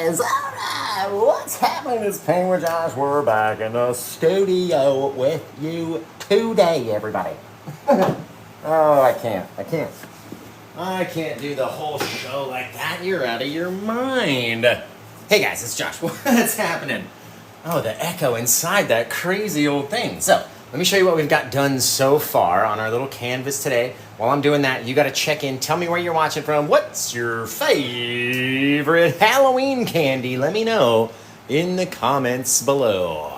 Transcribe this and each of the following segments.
guys, alright, what's happening? It's PaintWithJosh. We're back in the studio with you today, everybody. Oh, I can't do the whole show like that. You're out of your mind. Hey guys, it's Josh. What's happening? Oh, the echo inside that crazy old thing. So, let me show you what we've got done so far on our little canvas today. While I'm doing that, you got to check in. Tell me where you're watching from. What's your favorite Halloween candy? Let me know in the comments below.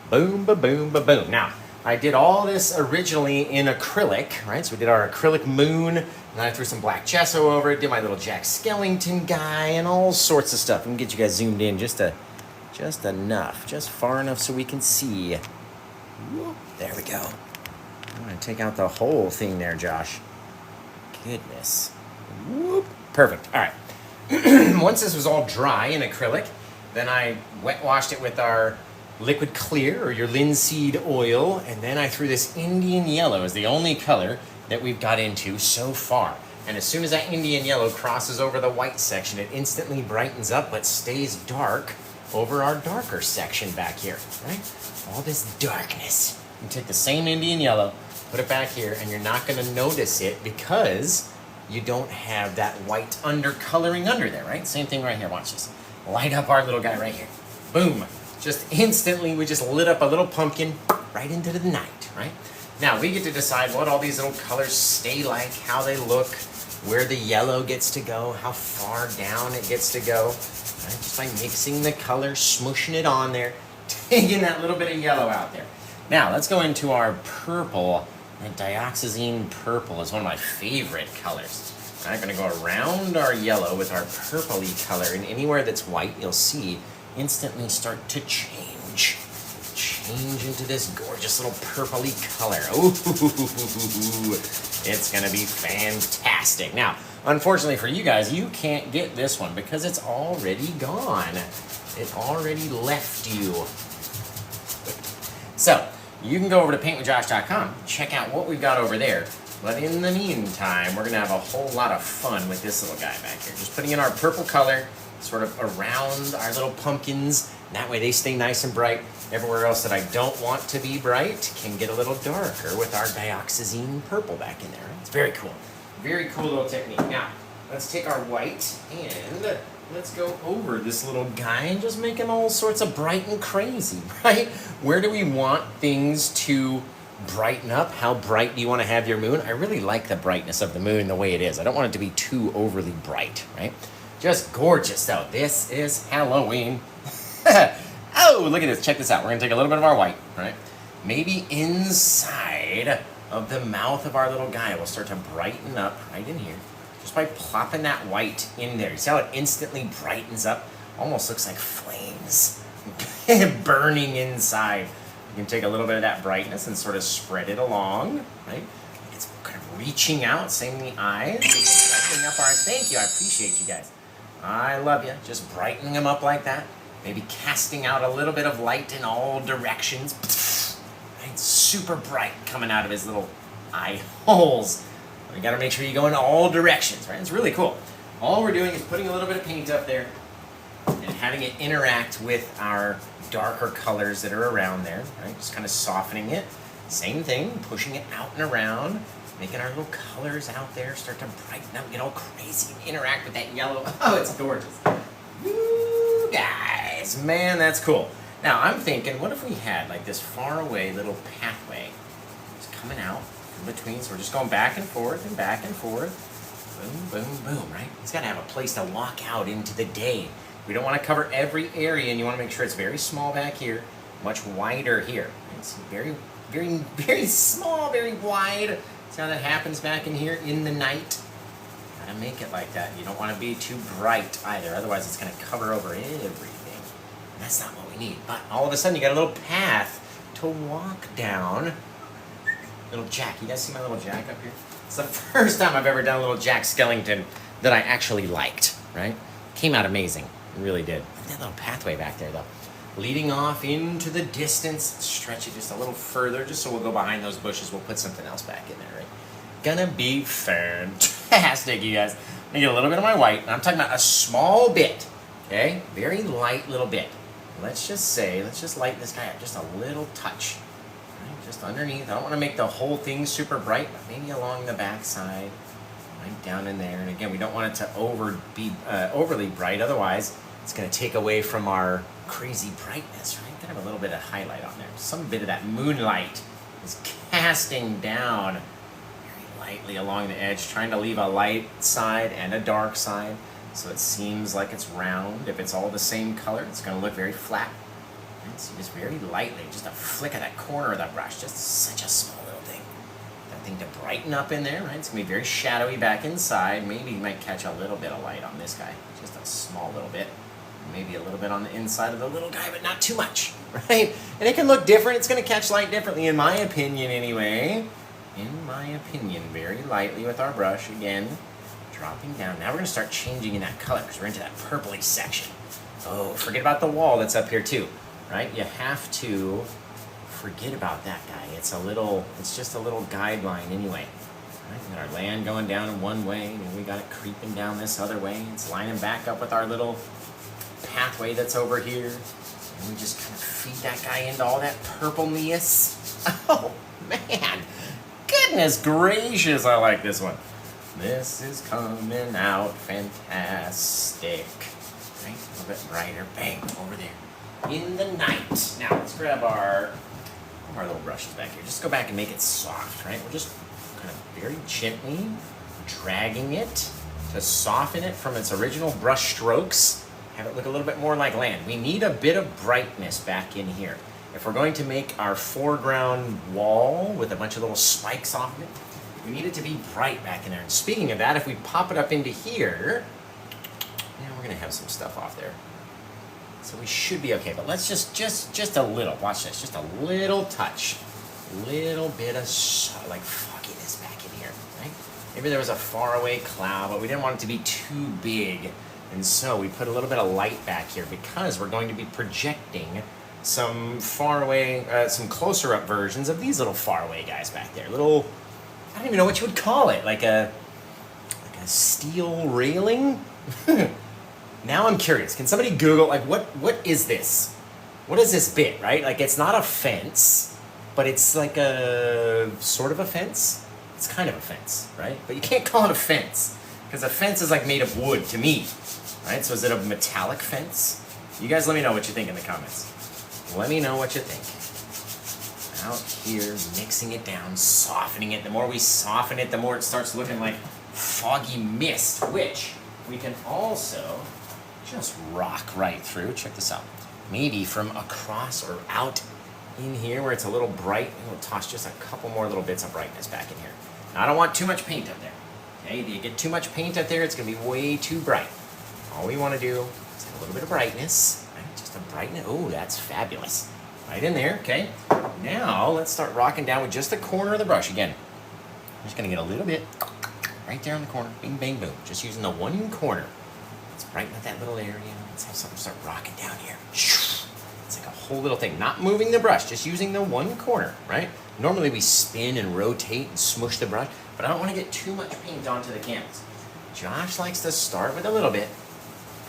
Boom, ba-boom, ba-boom. Now, I did all this originally in acrylic, right? So we did our acrylic moon, and then I threw some black gesso over it, did my little Jack Skellington guy, and all sorts of stuff. I'm going to get you guys zoomed in just enough, just far enough so we can see. Whoop, there we go. I'm going to take out the whole thing there, Josh. Goodness. Whoop. Perfect. All right. Once this was all dry in acrylic, then I wet washed it with our liquid clear or your linseed oil, and then I threw this Indian yellow as the only color that we've got into so far. And as soon as that Indian yellow crosses over the white section, it instantly brightens up but stays dark over our darker section back here, right? All this darkness. You take the same Indian yellow, put it back here, and you're not going to notice it because you don't have that white undercoloring under there, right? Same thing right here. Watch this. Light up our little guy right here. Boom. Just instantly, we just lit up a little pumpkin right into the night, right? Now, we get to decide what all these little colors stay like, how they look, where the yellow gets to go, how far down it gets to go, right? Just by mixing the color, smushing it on there, taking that little bit of yellow out there. Now, let's go into our purple. And dioxazine purple is one of my favorite colors. I'm going to go around our yellow with our purpley color, and anywhere that's white, you'll see instantly start to change. Change into this gorgeous little purpley color. Ooh, it's going to be fantastic. Now, unfortunately for you guys, you can't get this one because it's already gone. It already left you. So, you can go over to PaintWithJosh.com, check out what we've got over there. But in the meantime, we're going to have a whole lot of fun with this little guy back here. Just putting in our purple color sort of around our little pumpkins. And that way they stay nice and bright. Everywhere else that I don't want to be bright can get a little darker with our dioxazine purple back in there. It's very cool. Very cool little technique. Now, let's take our white and let's go over this little guy and just make him all sorts of bright and crazy, right? Where do we want things to brighten up? How bright do you want to have your moon? I really like the brightness of the moon the way it is. I don't want it to be too overly bright, right? Just gorgeous, though. This is Halloween. Oh, look at this. Check this out. We're going to take a little bit of our white, right? Maybe inside of the mouth of our little guy, we'll start to brighten up right in here. Just by plopping that white in there. You see how it instantly brightens up? Almost looks like flames burning inside. You can take a little bit of that brightness and sort of spread it along, right? It's kind of reaching out, same in the eyes. Brightening up our, thank you, I appreciate you guys. I love you. Just brightening them up like that. Maybe casting out a little bit of light in all directions. Right? Super bright coming out of his little eye holes. You gotta make sure you go in all directions, right? It's really cool. All we're doing is putting a little bit of paint up there and having it interact with our darker colors that are around there, right? Just kind of softening it. Same thing, pushing it out and around, making our little colors out there start to brighten up, get all crazy, and interact with that yellow. Oh, it's gorgeous. Woo, guys, man, that's cool. Now, I'm thinking, what if we had like this far away little pathway just coming out between, so we're just going back and forth and back and forth. Boom, boom, boom, right? He's got to have a place to walk out into the day. We don't want to cover every area, and you want to make sure it's very small back here, much wider here. It's very, very, very small, very wide. See how that happens back in here in the night? Gotta make it like that. You don't want to be too bright either, otherwise it's going to cover over everything. And that's not what we need. But all of a sudden, you got a little path to walk down. Little Jack. You guys see my little Jack up here? It's the first time I've ever done a little Jack Skellington that I actually liked, right? Came out amazing. It really did. Look at that little pathway back there, though. Leading off into the distance. Stretch it just a little further, just so we'll go behind those bushes. We'll put something else back in there, right? Gonna be fantastic, you guys. I'm gonna get a little bit of my white, and I'm talking about a small bit. Okay, very light little bit. Let's just lighten this guy up just a little touch. Right? Just underneath. I don't want to make the whole thing super bright, but maybe along the back side. Right down in there. And again, we don't want it to be overly bright, otherwise it's going to take away from our crazy brightness, right? Gotta have a little bit of highlight on there. Some bit of that moonlight is casting down very lightly along the edge, trying to leave a light side and a dark side, so it seems like it's round. If it's all the same color, it's going to look very flat. Right? So just very lightly, just a flick of that corner of that brush, just such a small little thing. That thing to brighten up in there, right? It's going to be very shadowy back inside. Maybe you might catch a little bit of light on this guy, just a small little bit. Maybe a little bit on the inside of the little guy, but not too much, right? And it can look different. It's going to catch light differently, in my opinion anyway. In my opinion, very lightly with our brush. Again, dropping down. Now we're going to start changing in that color because we're into that purpley section. Oh, forget about the wall that's up here too, right? You have to forget about that guy. It's just a little guideline anyway. Right? We got our land going down in one way, and we got it creeping down this other way. It's lining back up with our little pathway that's over here, and we just kind of feed that guy into all that purpleness. Oh man, goodness gracious, I like this one. This is coming out fantastic. Right, a little bit brighter, bang, over there in the night. Now let's grab our little brushes back here. Just go back and make it soft, right? We're just kind of very gently dragging it to soften it from its original brush strokes. Have it look a little bit more like land. We need a bit of brightness back in here. If we're going to make our foreground wall with a bunch of little spikes off of it, we need it to be bright back in there. And speaking of that, if we pop it up into here, now we're gonna have some stuff off there. So we should be okay, but let's just a little, watch this, just a little touch. Little bit of like fogginess back in here, right? Maybe there was a faraway cloud, but we didn't want it to be too big. And so we put a little bit of light back here because we're going to be projecting some faraway, some closer up versions of these little faraway guys back there. Little, I don't even know what you would call it, like a steel railing? Now I'm curious. Can somebody Google, like, what is this? What is this bit, right? Like, it's not a fence, but it's like a sort of a fence. It's kind of a fence, right? But you can't call it a fence because a fence is like made of wood to me. Right, so is it a metallic fence? You guys let me know what you think in the comments. Let me know what you think. Out here, mixing it down, softening it. The more we soften it, the more it starts looking like foggy mist, which we can also just rock right through. Check this out. Maybe from across or out in here where it's a little bright, and we'll toss just a couple more little bits of brightness back in here. Now, I don't want too much paint up there. Okay, if you get too much paint up there, it's going to be way too bright. All we want to do is have a little bit of brightness, right? Just a brightness. Oh, that's fabulous. Right in there, okay? Now, let's start rocking down with just the corner of the brush. Again, I'm just going to get a little bit right there on the corner. Bing, bang, boom. Just using the one corner. Let's brighten up that little area. Let's have something start rocking down here. It's like a whole little thing. Not moving the brush, just using the one corner, right? Normally we spin and rotate and smush the brush, but I don't want to get too much paint onto the canvas. Josh likes to start with a little bit,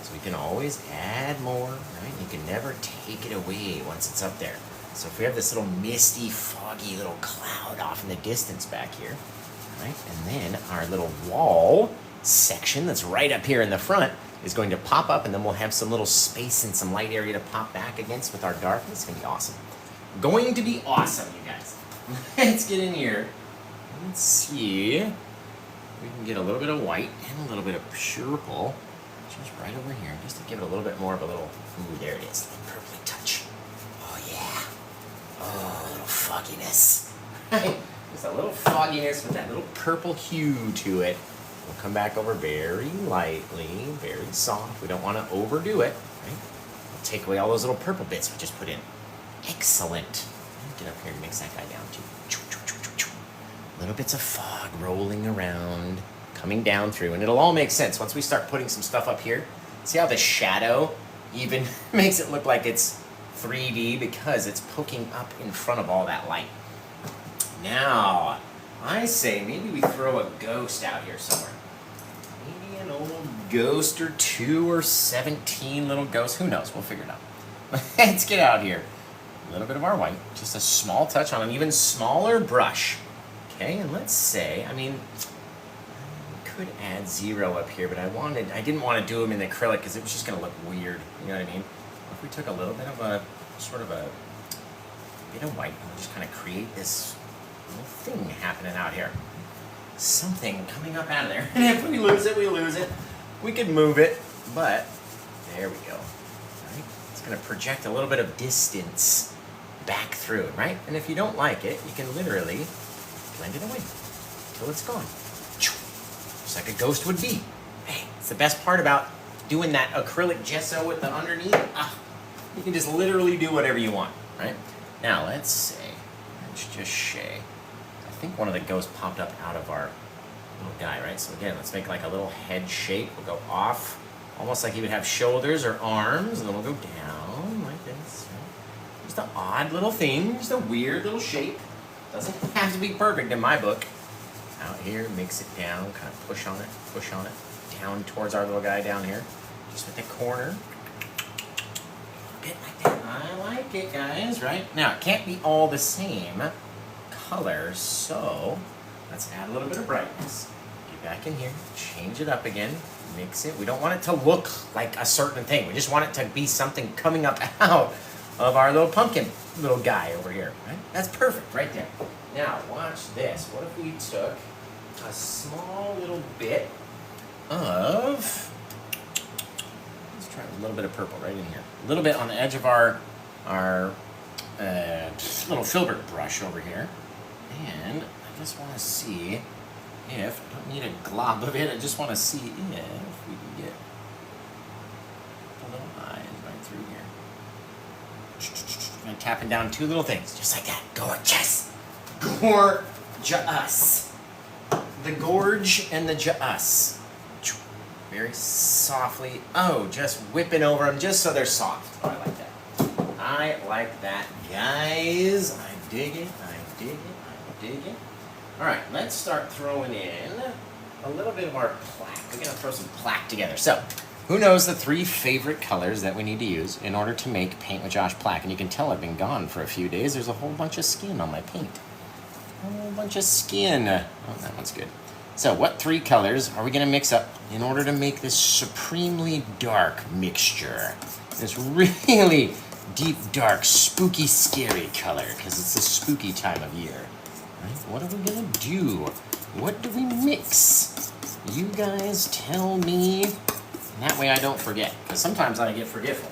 so we can always add more, right? You can never take it away once it's up there. So if we have this little misty, foggy little cloud off in the distance back here, right? And then our little wall section that's right up here in the front is going to pop up, and then we'll have some little space and some light area to pop back against with our darkness. It's going to be awesome. Going to be awesome, you guys. Let's get in here. Let's see. We can get a little bit of white and a little bit of purple. Just right over here, just to give it a little bit more of a little, ooh, there it is, a little purpley touch. Oh yeah. Oh, a little fogginess. Right? Just a little fogginess with that little purple hue to it. We'll come back over very lightly, very soft. We don't want to overdo it, right? We'll take away all those little purple bits we just put in. Excellent. Get up here and mix that guy down too. Little bits of fog rolling around, coming down through, and it'll all make sense once we start putting some stuff up here. See how the shadow even makes it look like it's 3D because it's poking up in front of all that light. Now, I say maybe we throw a ghost out here somewhere. Maybe an old ghost or two or 17 little ghosts. Who knows? We'll figure it out. Let's get out here. A little bit of our white. Just a small touch on an even smaller brush. Okay, and let's say, I mean, I could add 0 up here, but I didn't want to do them in the acrylic because it was just going to look weird. You know what I mean? If we took a little bit of a, sort of a bit of white, and just kind of create this little thing happening out here. Something coming up out of there. And if we lose it, we lose it. We could move it, but there we go. Right? It's going to project a little bit of distance back through it, right? And if you don't like it, you can literally blend it away until it's gone. Just like a ghost would be. Hey, it's the best part about doing that acrylic gesso with the underneath. You can just literally do whatever you want, right? Now let's say, let's just say, I think one of the ghosts popped up out of our little guy, right? So again, let's make like a little head shape. We'll go off, almost like he would have shoulders or arms, and then we'll go down like this. Right? Just an odd little thing, just a weird little shape. Doesn't have to be perfect in my book. Out here, mix it down, kind of push on it, down towards our little guy down here. Just at the corner. A bit like that. I like it, guys, right? Now, it can't be all the same color, so let's add a little bit of brightness. Get back in here, change it up again, mix it. We don't want it to look like a certain thing. We just want it to be something coming up out of our little pumpkin little guy over here, right? That's perfect right there. Now, watch this. What if we took a small little bit of, let's try a little bit of purple right in here. A little bit on the edge of our little filbert brush over here. And I just want to see if, I don't need a glob of it, I just want to see if we can get a little eyes right through here. I'm tapping down 2 little things, just like that. Gorgeous. Gorgeous. The gorge and the just. Very softly. Oh, just whipping over them just so they're soft. Oh, I like that. I like that, guys. I dig it. I dig it. I dig it. All right, let's start throwing in a little bit of our plaque. We're going to throw some plaque together. So, who knows the 3 favorite colors that we need to use in order to make Paint with Josh plaque? And you can tell I've been gone for a few days. There's a whole bunch of skin on my paint. A whole bunch of skin. Oh, that one's good. So what 3 colors are we going to mix up in order to make this supremely dark mixture? This really deep, dark, spooky, scary color, because it's a spooky time of year. Right? What are we going to do? What do we mix? You guys tell me. And that way I don't forget, because sometimes I get forgetful.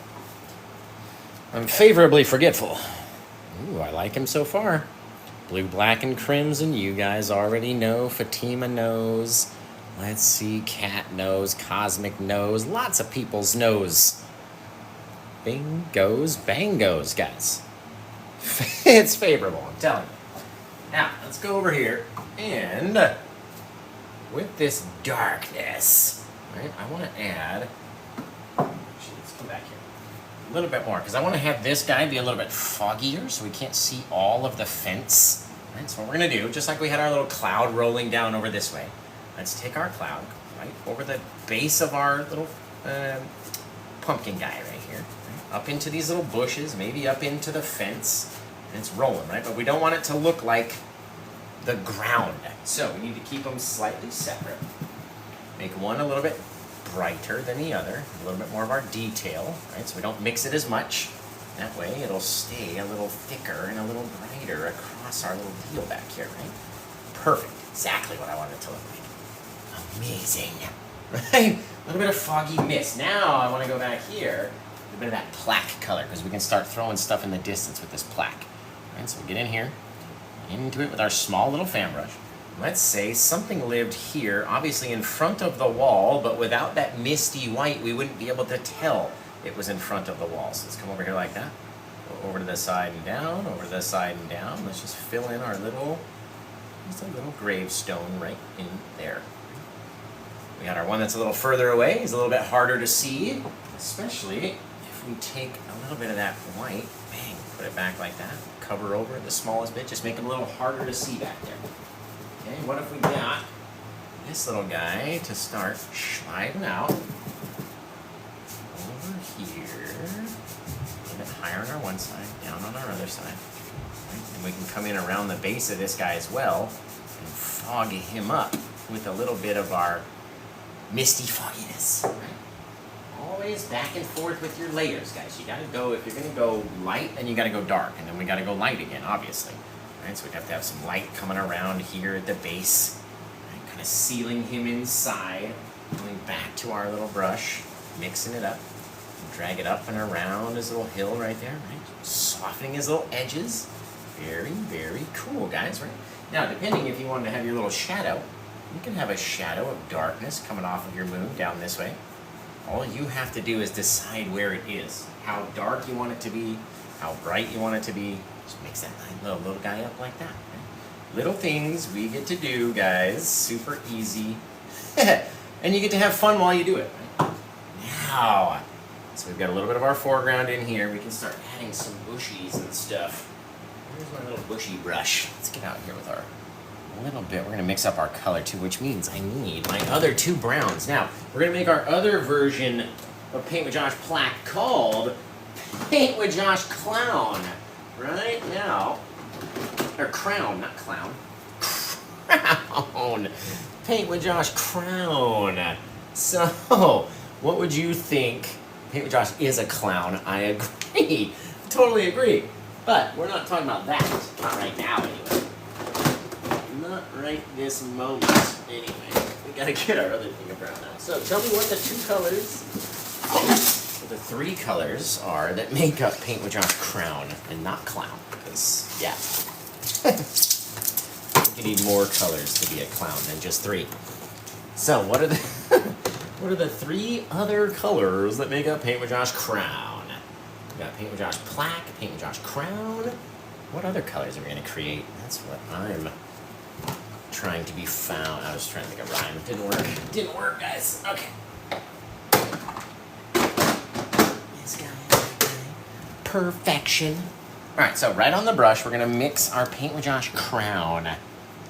I'm favorably forgetful. Ooh, I like him so far. Blue, black, and crimson, you guys already know. Fatima knows. Let's see, Cat knows. Cosmic knows. Lots of people's knows. Bingos, bangos, guys. It's favorable, I'm telling you. Now, let's go over here, and with this darkness, right, I want to add, actually, let's come back here. A little bit more, because I want to have this guy be a little bit foggier so we can't see all of the fence. Right, so what we're going to do, just like we had our little cloud rolling down over this way, let's take our cloud right over the base of our little pumpkin guy right here, right, up into these little bushes, maybe up into the fence, and it's rolling, right? But we don't want it to look like the ground, so we need to keep them slightly separate. Make one a little bit brighter than the other, a little bit more of our detail, right? So we don't mix it as much. That way it'll stay a little thicker and a little brighter across our little deal back here, right? Perfect. Exactly what I wanted it to look like. Amazing. Right? A little bit of foggy mist. Now I want to go back here, a bit of that plaque color, because we can start throwing stuff in the distance with this plaque. Right? So we'll get in here, into it with our small little fan brush. Let's say something lived here, obviously in front of the wall, but without that misty white, we wouldn't be able to tell it was in front of the wall. So let's come over here like that. Go over to the side and down, over to the side and down. Let's just fill in our little, just a little gravestone right in there. We got our one that's a little further away. He's a little bit harder to see, especially if we take a little bit of that white, bang, put it back like that, cover over the smallest bit, just make it a little harder to see back there. Okay, what if we got this little guy to start sliding out over here. A little bit higher on our one side, down on our other side. Right? And we can come in around the base of this guy as well and fog him up with a little bit of our misty fogginess. Right? Always back and forth with your layers, guys. You gotta go, if you're gonna go light, then you gotta go dark, and then we gotta go light again, obviously. Right? So we have to have some light coming around here at the base, right? Kind of sealing him inside, going back to our little brush, mixing it up, and drag it up and around his little hill right there, right? Softening his little edges. Very, very cool, guys, right? Now, depending if you wanted to have your little shadow, you can have a shadow of darkness coming off of your moon down this way. All you have to do is decide where it is, how dark you want it to be, how bright you want it to be. Just mix that little guy up like that. Right? Little things we get to do, guys, super easy. And you get to have fun while you do it. Right? Now, so we've got a little bit of our foreground in here. We can start adding some bushies and stuff. Here's my little bushy brush. Let's get out here with our little bit. We're going to mix up our color too, which means I need my other two browns. Now, we're going to make our other version of Paint with Josh plaque called Paint with Josh Clown. Right now, or crown, not clown. Crown. Paint with Josh Crown. So, what would you think? Paint with Josh is a clown. I agree. Totally agree. But we're not talking about that. Not right now, anyway. Not right this moment, anyway. We gotta get our other thing of brown now. So tell me what the two colors, the three colors are that make up Paint with Josh Crown and not Clown. Because, yeah. You need more colors to be a clown than just three. So what are the what are the three other colors that make up Paint with Josh Crown? We got Paint with Josh Plaque, Paint with Josh Crown. What other colors are we gonna create? That's what I'm trying to be found. I was trying to think of rhyme. It didn't work. It didn't work, guys. Okay. This guy. Perfection. Alright, so right on the brush, we're going to mix our Paint with Josh Crown.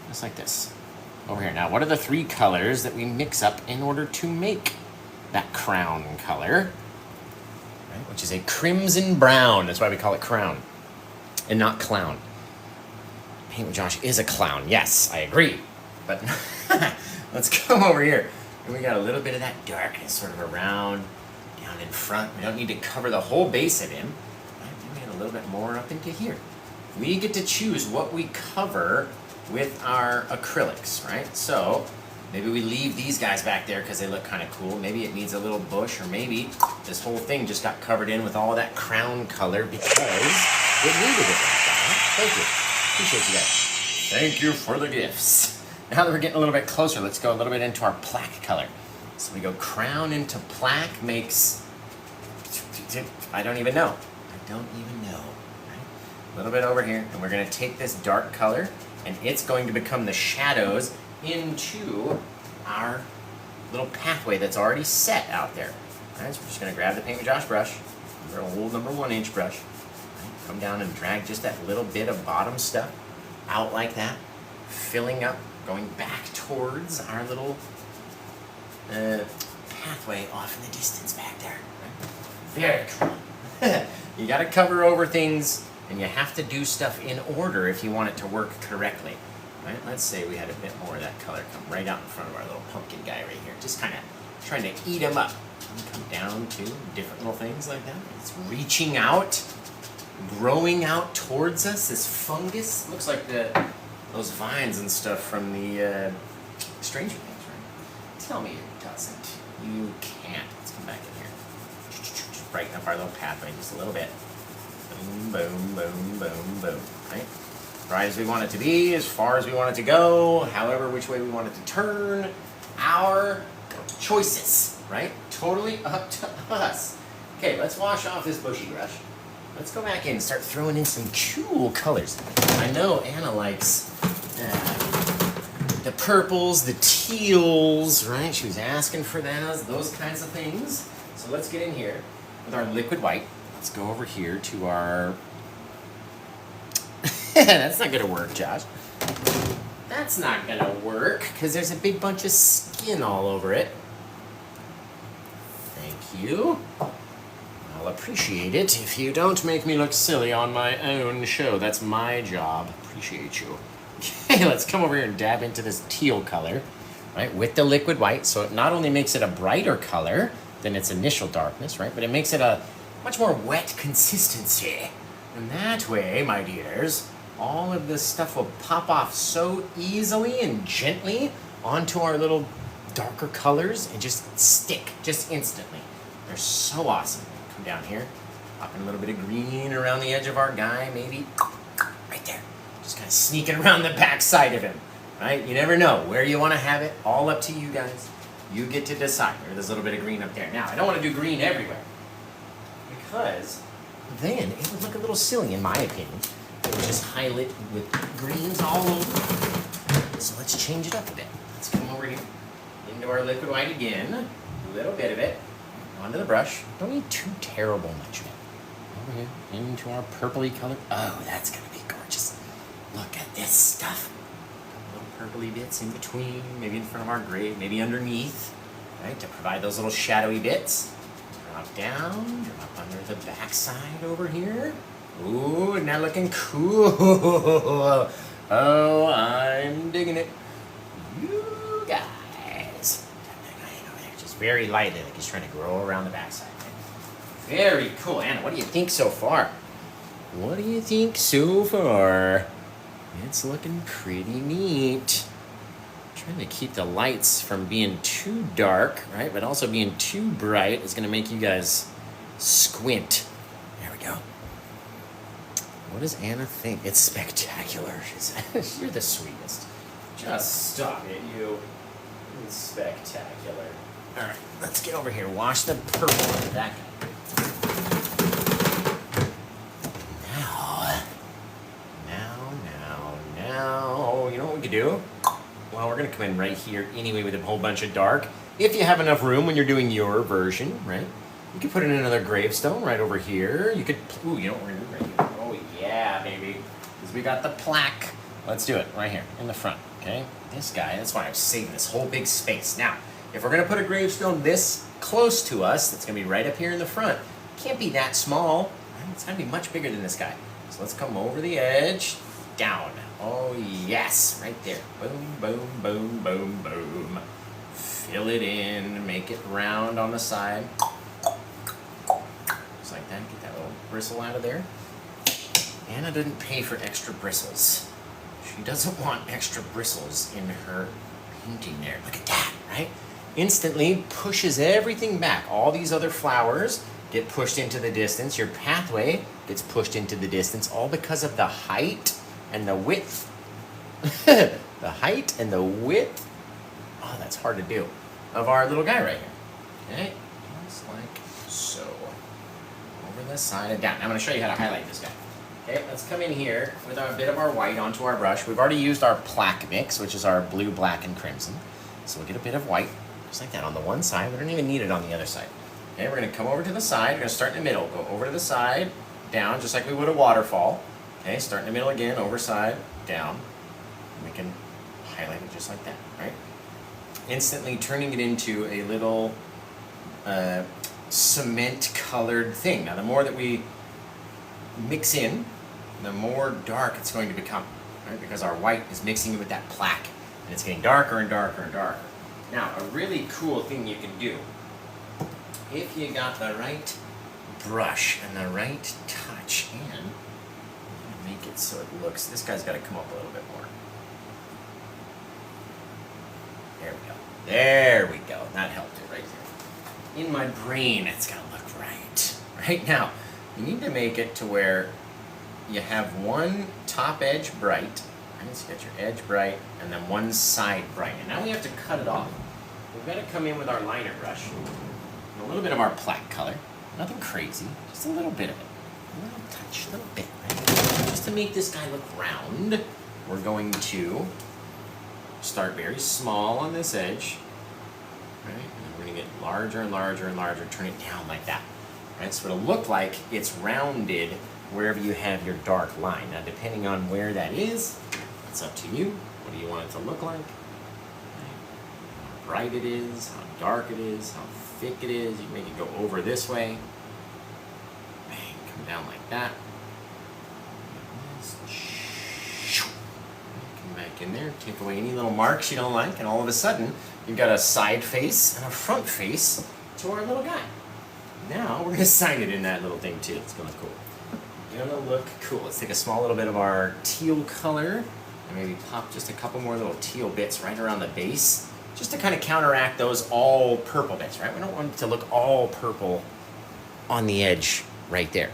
Just like this. Over here. Now, what are the three colors that we mix up in order to make that crown color? Right, which is a crimson brown. That's why we call it crown. And not clown. Paint with Josh is a clown. Yes, I agree. But let's come over here. And we got a little bit of that darkness sort of around, down in front. We don't need to cover the whole base of him. Right? We get a little bit more up into here. We get to choose what we cover with our acrylics, right? So maybe we leave these guys back there because they look kind of cool. Maybe it needs a little bush, or maybe this whole thing just got covered in with all of that crown color because it needed it like that. Right? Thank you. Appreciate you guys. Thank you for the gifts. Now that we're getting a little bit closer, let's go a little bit into our plaque color. So we go crown into plaque makes, I don't even know. I don't even know. Right? A little bit over here, and we're going to take this dark color, and it's going to become the shadows into our little pathway that's already set out there. All right, so we're just going to grab the Paint with Josh brush, our old number 1-inch brush. Come down and drag just that little bit of bottom stuff out like that, filling up, going back towards our little pathway off in the distance back there. Right? Very cool. You got to cover over things, and you have to do stuff in order if you want it to work correctly. Right? Let's say we had a bit more of that color come right out in front of our little pumpkin guy right here, just kind of trying to eat him up. And come down to different little things like that. It's reaching out. Growing out towards us, this fungus looks like those vines and stuff from the Stranger Things, right? Tell me it doesn't. You can't. Let's come back in here. Just brighten up our little pathway just a little bit. Boom, boom, boom, boom, boom. Right? Bright as we want it to be, as far as we want it to go, however which way we want it to turn. Our choices, right? Totally up to us. Okay, let's wash off this bushy brush. Let's go back in and start throwing in some cool colors. I know Anna likes the purples, the teals, right? She was asking for those kinds of things. So let's get in here with our liquid white. Let's go over here to our... That's not going to work, Josh. That's not gonna work because there's a big bunch of skin all over it. Thank you. I'll appreciate it if you don't make me look silly on my own show. That's my job. Appreciate you. Okay, let's come over here and dab into this teal color, right, with the liquid white. So it not only makes it a brighter color than its initial darkness, right, but it makes it a much more wet consistency. And that way, my dears, all of this stuff will pop off so easily and gently onto our little darker colors and just stick, just instantly. They're so awesome. Come down here, pop in a little bit of green around the edge of our guy, maybe right there. Just kind of sneaking around the back side of him, right? You never know where you want to have it. All up to you guys. You get to decide. There's a little bit of green up there. Now, I don't want to do green everywhere because then it would look a little silly, in my opinion. It would just highlight with greens all over. So let's change it up a bit. Let's come over here into our liquid white again. A little bit of it onto the brush. Don't need too terrible much of it. Over here into our purpley color. Oh, that's going to be gorgeous. Look at this stuff. Little purpley bits in between, maybe in front of our grave, maybe underneath, right, to provide those little shadowy bits. Drop down, drop under the backside over here. Ooh, now looking cool. Oh, I'm digging it. You guys. Just very lightly, like he's trying to grow around the backside. Very cool. Anna, what do you think so far? What do you think so far? It's looking pretty neat. Trying to keep the lights from being too dark, right? But also being too bright is going to make you guys squint. There we go. What does Anna think? It's spectacular. You're the sweetest. Just stop it, you. It's spectacular. All right, let's get over here. Wash the purple of that guy. Now, you know what we could do? Well, we're going to come in right here anyway with a whole bunch of dark. If you have enough room when you're doing your version, right? You could put in another gravestone right over here. You could, ooh, you know what we're going to do right here? Oh, yeah, baby. Because we got the plaque. Let's do it right here in the front, okay? This guy, that's why I'm saving this whole big space. Now, if we're going to put a gravestone this close to us, that's going to be right up here in the front. Can't be that small. Right? It's going to be much bigger than this guy. So let's come over the edge, down. Oh, yes, right there. Boom, boom, boom, boom, boom. Fill it in, make it round on the side. Just like that, get that little bristle out of there. Anna didn't pay for extra bristles. She doesn't want extra bristles in her painting there. Look at that, right? Instantly pushes everything back. All these other flowers get pushed into the distance. Your pathway gets pushed into the distance, all because of the height and the width. The height and the width. Oh, that's hard to do. Of our little guy right here. Okay, just like so. Over the side and down. I'm going to show you how to highlight this guy. Okay, let's come in here with a bit of our white onto our brush. We've already used our plaque mix, which is our blue, black, and crimson. So we'll get a bit of white, just like that on the one side. We don't even need it on the other side. Okay, we're going to come over to the side. We're going to start in the middle. Go over to the side, down, just like we would a waterfall. Okay, start in the middle again, over side, down. And we can highlight it just like that, right? Instantly turning it into a little cement-colored thing. Now, the more that we mix in, the more dark it's going to become, right? Because our white is mixing with that plaque, and it's getting darker and darker and darker. Now, a really cool thing you can do, if you got the right brush and the right touch, and make it so it looks, this guy's got to come up a little bit more. There we go. There we go. That helped it right there. In my brain, it's got to look right. Right now, you need to make it to where you have one top edge bright, right? So you got your edge bright, and then one side bright. And now we have to cut it off. We've got to come in with our liner brush, and a little bit of our plaque color. Nothing crazy, just a little bit of it. A little touch, a little bit, right? Just to make this guy look round, we're going to start very small on this edge, right? And then we're going to get larger and larger and larger, turn it down like that, right? So it'll look like it's rounded wherever you have your dark line. Now, depending on where that is, it's up to you. What do you want it to look like? How bright it is, how dark it is, how thick it is. You can make it go over this way. Bang, come down like that. Come back in there, take away any little marks you don't like, and all of a sudden, you've got a side face and a front face to our little guy. Now, we're going to sign it in that little thing too. It's going to look cool. Gonna look cool. Let's take a small little bit of our teal color and maybe pop just a couple more little teal bits right around the base, just to kind of counteract those all purple bits, right? We don't want it to look all purple on the edge right there.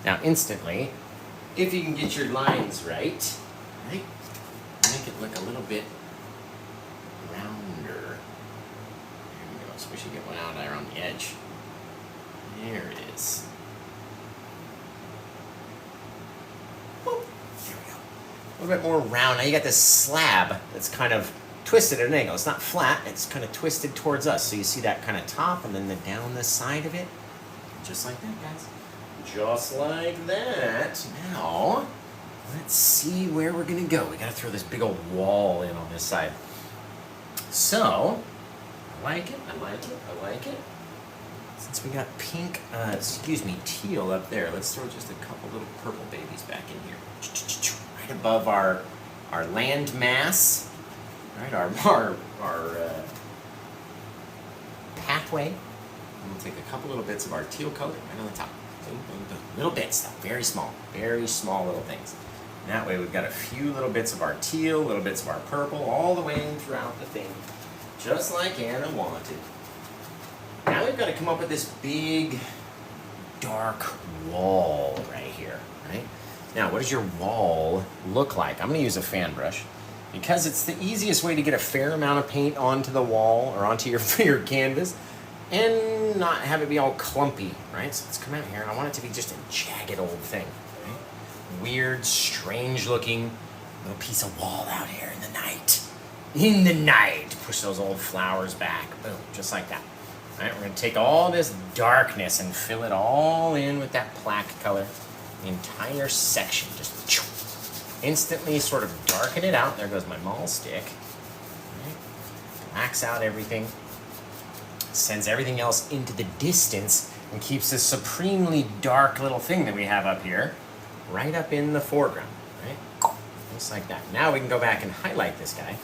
Now, instantly, if you can get your lines right, make it look a little bit rounder. There we go. So we should get one out there on the edge. There it is. Whoop. There we go. A little bit more round. Now you got this slab that's kind of twisted at an angle. It's not flat, it's kind of twisted towards us. So you see that kind of top and then down the side of it. Just like that, guys. Just like that. Now, let's see where we're gonna go. We gotta throw this big old wall in on this side. So, I like it, I like it, I like it. Since we got pink, teal up there, let's throw just a couple little purple babies back in here. Right above our land mass, right, our pathway. And we'll take a couple little bits of our teal color right on the top. Boom, boom, boom. Little bits, though, very small little things. And that way we've got a few little bits of our teal, little bits of our purple, all the way throughout the thing, just like Anna wanted. Now we've got to come up with this big, dark wall right here, right? Now, what does your wall look like? I'm going to use a fan brush because it's the easiest way to get a fair amount of paint onto the wall or onto your canvas and not have it be all clumpy, right? So let's come out here, and I want it to be just a jagged old thing, right? Weird, strange-looking little piece of wall out here in the night. In the night. Push those old flowers back. Boom, just like that. All right, we're going to take all this darkness and fill it all in with that plaque color. The entire section. Just instantly sort of darken it out. There goes my maul stick. Right. Blacks out everything. Sends everything else into the distance and keeps this supremely dark little thing that we have up here right up in the foreground. Right? Just like that. Now we can go back and highlight this guy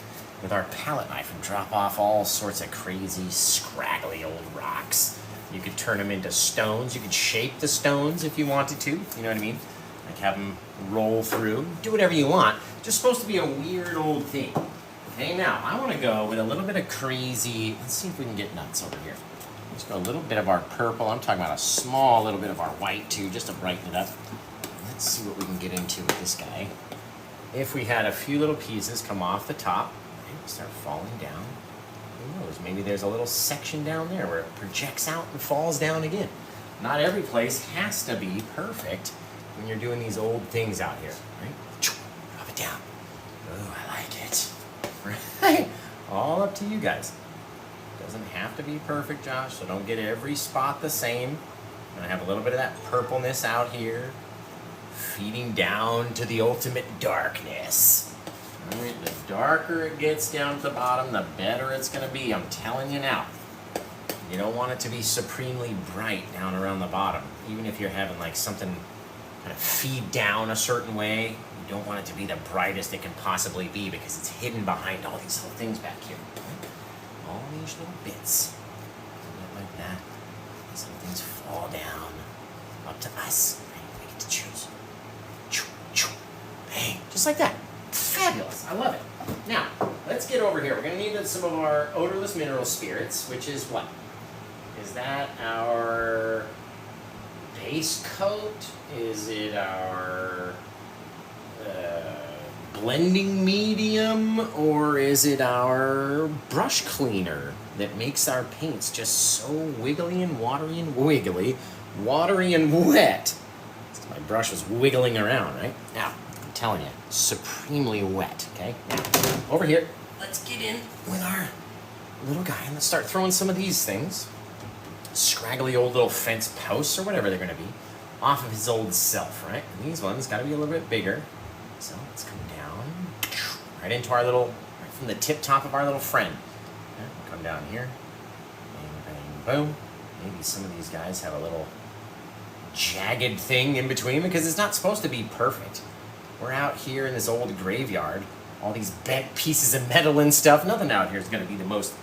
with our palette knife and drop off all sorts of crazy, scraggly old rocks. You could turn them into stones. You could shape the stones if you wanted to. You know what I mean? Like have them roll through. Do whatever you want. Just supposed to be a weird old thing. Okay, now I want to go with a little bit of crazy. Let's see if we can get nuts over here. Let's go a little bit of our purple. I'm talking about a small little bit of our white too, just to brighten it up. Let's see what we can get into with this guy. If we had a few little pieces come off the top, start falling down. Who knows? Maybe there's a little section down there where it projects out and falls down again. Not every place has to be perfect when you're doing these old things out here, right? Drop it down. Oh, I like it. Right? All up to you guys. Doesn't have to be perfect, Josh, so don't get every spot the same. I'm gonna have a little bit of that purpleness out here, feeding down to the ultimate darkness. All right, the darker it gets down to the bottom, the better it's going to be. I'm telling you now. You don't want it to be supremely bright down around the bottom. Even if you're having like something kind of feed down a certain way, you don't want it to be the brightest it can possibly be because it's hidden behind all these little things back here. Right? All these little bits. Like that. These little things fall down. Up to us. Right? We get to choose. Bang. Just like that. Fabulous. I love it. Now, let's get over here. We're going to need some of our odorless mineral spirits, which is what? Is that our base coat? Is it our blending medium? Or is it our brush cleaner that makes our paints just so wiggly and watery and wiggly, watery and wet? My brush was wiggling around, right? Now, telling you, supremely wet, okay? Now, over here, let's get in with our little guy and let's start throwing some of these things, scraggly old little fence posts or whatever they're gonna be, off of his old self, right? And these ones gotta be a little bit bigger. So let's come down right into our little, right from the tip top of our little friend. Okay, come down here, bang, bang, boom. Maybe some of these guys have a little jagged thing in between because it's not supposed to be perfect. We're out here in this old graveyard, all these bent pieces of metal and stuff. Nothing out here is going to be the most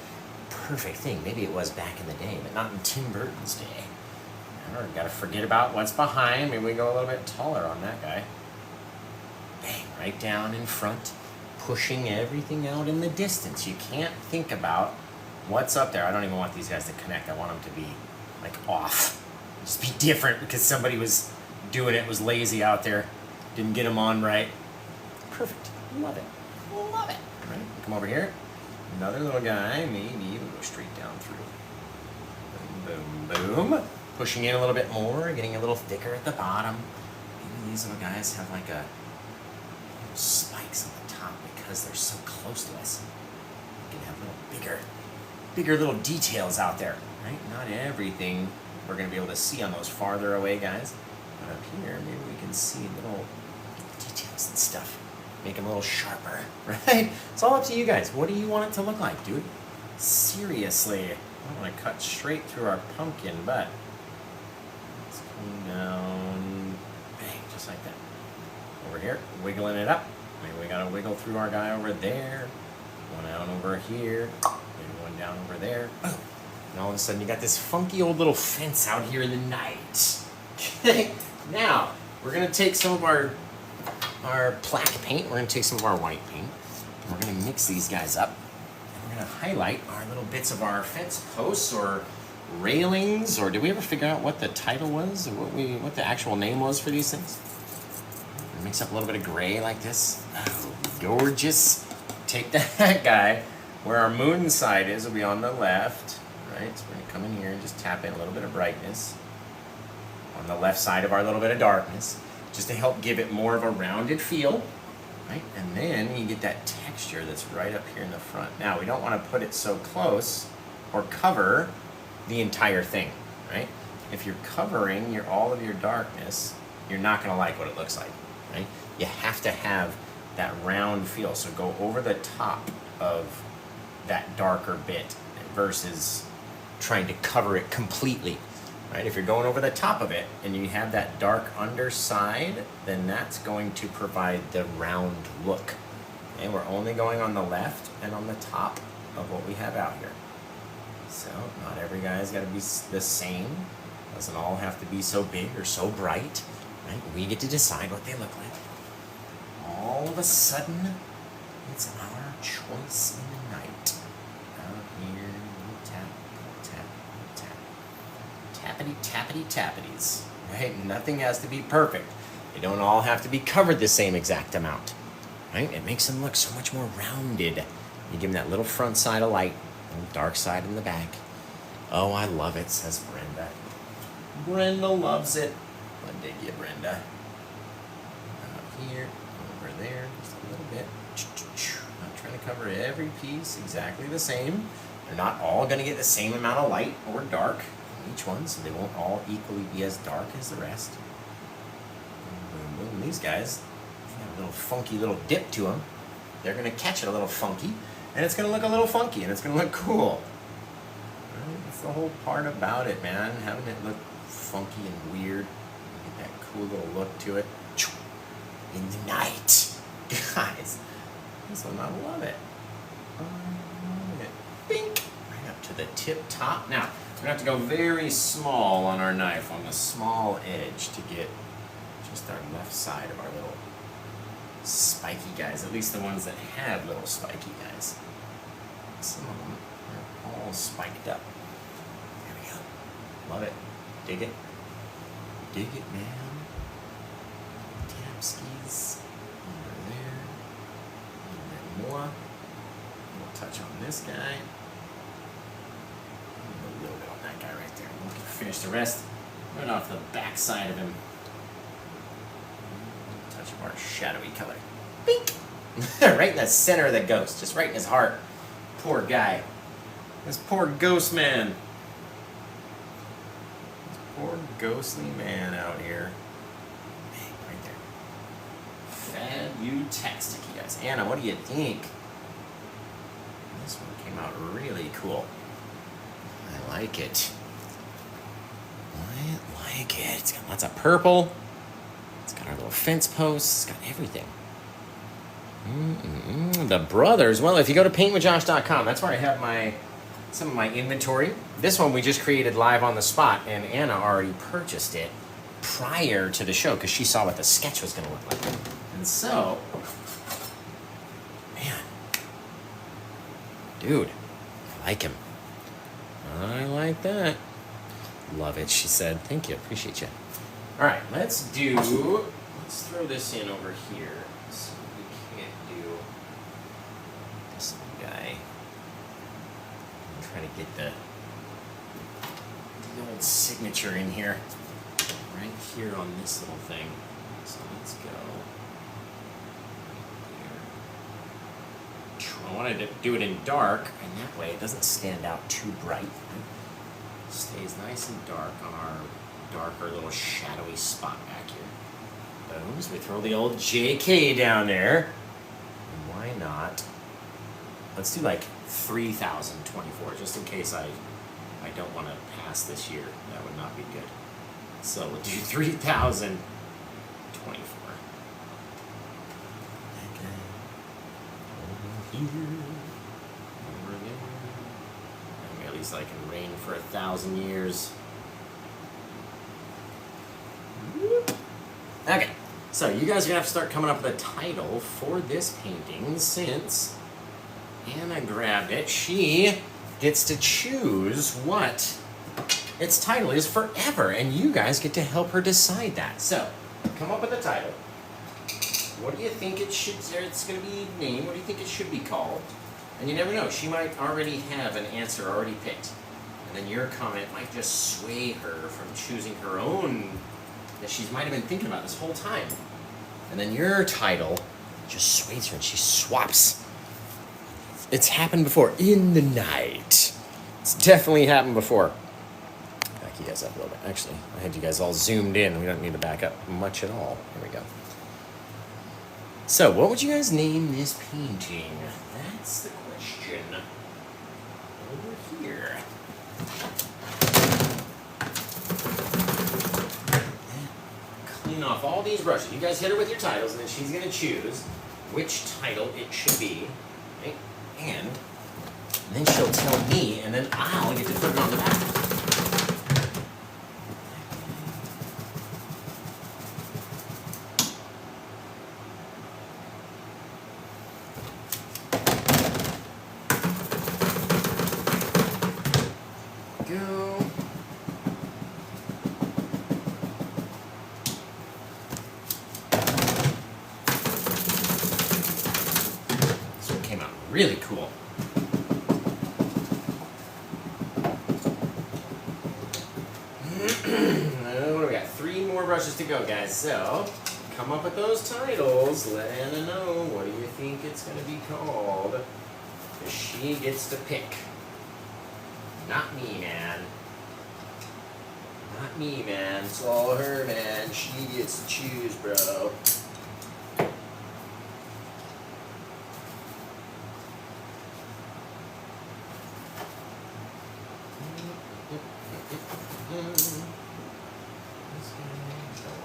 perfect thing. Maybe it was back in the day, but not in Tim Burton's day. Got to forget about what's behind. Maybe we go a little bit taller on that guy. Bang, right down in front, pushing everything out in the distance. You can't think about what's up there. I don't even want these guys to connect. I want them to be like off. Just be different because somebody was doing it, was lazy out there, didn't get them on right. Perfect. Love it. Love it. All right, come over here. Another little guy. Maybe we'll go straight down through. Boom, boom, boom. Pushing in a little bit more, getting a little thicker at the bottom. Maybe these little guys have like little spikes on the top because they're so close to us. We can have little bigger little details out there, right? Not everything we're going to be able to see on those farther away guys. But up here, maybe we can see little details and stuff. Make them a little sharper, right? It's all up to you guys. What do you want it to look like, dude? Seriously. I want to cut straight through our pumpkin, but let's come down, bang, just like that. Over here, wiggling it up. Maybe we got to wiggle through our guy over there. One out over here. Maybe one down over there. Oh. And all of a sudden you got this funky old little fence out here in the night. Okay, now we're going to take some of our black paint. We're going to take some of our white paint. And we're going to mix these guys up. And we're going to highlight our little bits of our fence posts or railings. Or did we ever figure out what the title was? Or what the actual name was for these things? Mix up a little bit of gray like this. Oh, gorgeous. Take that guy. Where our moon side is will be on the left. Right, so we're going to come in here and just tap in a little bit of brightness on the left side of our little bit of darkness, just to help give it more of a rounded feel, right? And then you get that texture that's right up here in the front. Now, we don't want to put it so close or cover the entire thing, right? If you're covering all of your darkness, you're not going to like what it looks like, right? You have to have that round feel, so go over the top of that darker bit versus trying to cover it completely, right? If you're going over the top of it and you have that dark underside, then that's going to provide the round look. And we're only going on the left and on the top of what we have out here. So not every guy's got to be the same. Doesn't all have to be so big or so bright, right? We get to decide what they look like. All of a sudden, it's our choice in the night. Out here, tap, tap, tap. Tappity, tappity, tappities, right? Nothing has to be perfect. They don't all have to be covered the same exact amount, right? It makes them look so much more rounded. You give them that little front side of light, and dark side in the back. Oh, I love it, says Brenda. Brenda loves it. I dig you, Brenda. Out here, over there, just a little bit. Not trying to cover every piece exactly the same. They're not all going to get the same amount of light or dark in each one, so they won't all equally be as dark as the rest. Boom, boom, boom. These guys, they got a little funky little dip to them. They're going to catch it a little funky, and it's going to look a little funky, and it's going to look cool. Right? That's the whole part about it, man. Having it look funky and weird. Get that cool little look to it. In the night. Guys, this one, I love it. I love it. Bink! Right up to the tip top. Now, we're going to have to go very small on our knife, on the small edge, to get just our left side of our little spiky guys, at least the ones that have little spiky guys. Some of them are all spiked up. There we go. Love it. Dig it. Dig it, man. Tapskis. Over there. A little bit more. We'll touch on this guy. A little bit on that guy right there. We can finish the rest right off the back side of him. Touch of our shadowy color. Bink! Right in the center of the ghost, just right in his heart. Poor guy. This poor ghost man. This poor ghostly man out here. Bang, right there. Fantastic, you guys. Anna, what do you think? This one came out really cool. I like it. I like it. It's got lots of purple. It's got our little fence posts. It's got everything. The brothers. Well, if you go to PaintWithJosh.com, that's where I have some of my inventory. This one we just created live on the spot, and Anna already purchased it prior to the show because she saw what the sketch was going to look like. And so, man, dude, I like him. I like that. Love it, she said. Thank you, appreciate you. All right, let's throw this in over here. So we can't do this little guy. I'm trying to get the old signature in here. Right here on this little thing. So let's go here. I wanted to do it in dark, and that way it doesn't stand out too bright. It stays nice and dark on our darker little shadowy spot back here. Boom, so we throw the old JK down there. And why not? Let's do like 3024, just in case I don't want to pass this year. That would not be good. So we'll do 3024. Okay. Over here. Over there. Maybe at least I can reign for 1,000 years. Okay. So you guys are gonna have to start coming up with a title for this painting since Anna grabbed it. She gets to choose what its title is forever, and you guys get to help her decide that. So, come up with a title. What do you think it's going to be named? What do you think it should be called? And you never know, she might already have an answer already picked. And then your comment might just sway her from choosing her own that she might have been thinking about this whole time. And then your title just sways her and she swaps. It's happened before in the night. It's definitely happened before. Back you guys up a little bit. Actually, I had you guys all zoomed in. We don't need to back up much at all. Here we go. So, what would you guys name this painting? That's the question. Over here. Clean off all these brushes. You guys hit her with your titles, and then she's going to choose which title it should be. Right? And then she'll tell me, and then I'll get to put it on the back. Go. This one came out really cool. What do we got? 3 more brushes to go, guys. So, come up with those titles. Let Anna know what do you think it's going to be called. Because she gets to pick. Not me, man. Not me, man. It's all her, man. She gets to choose, bro. The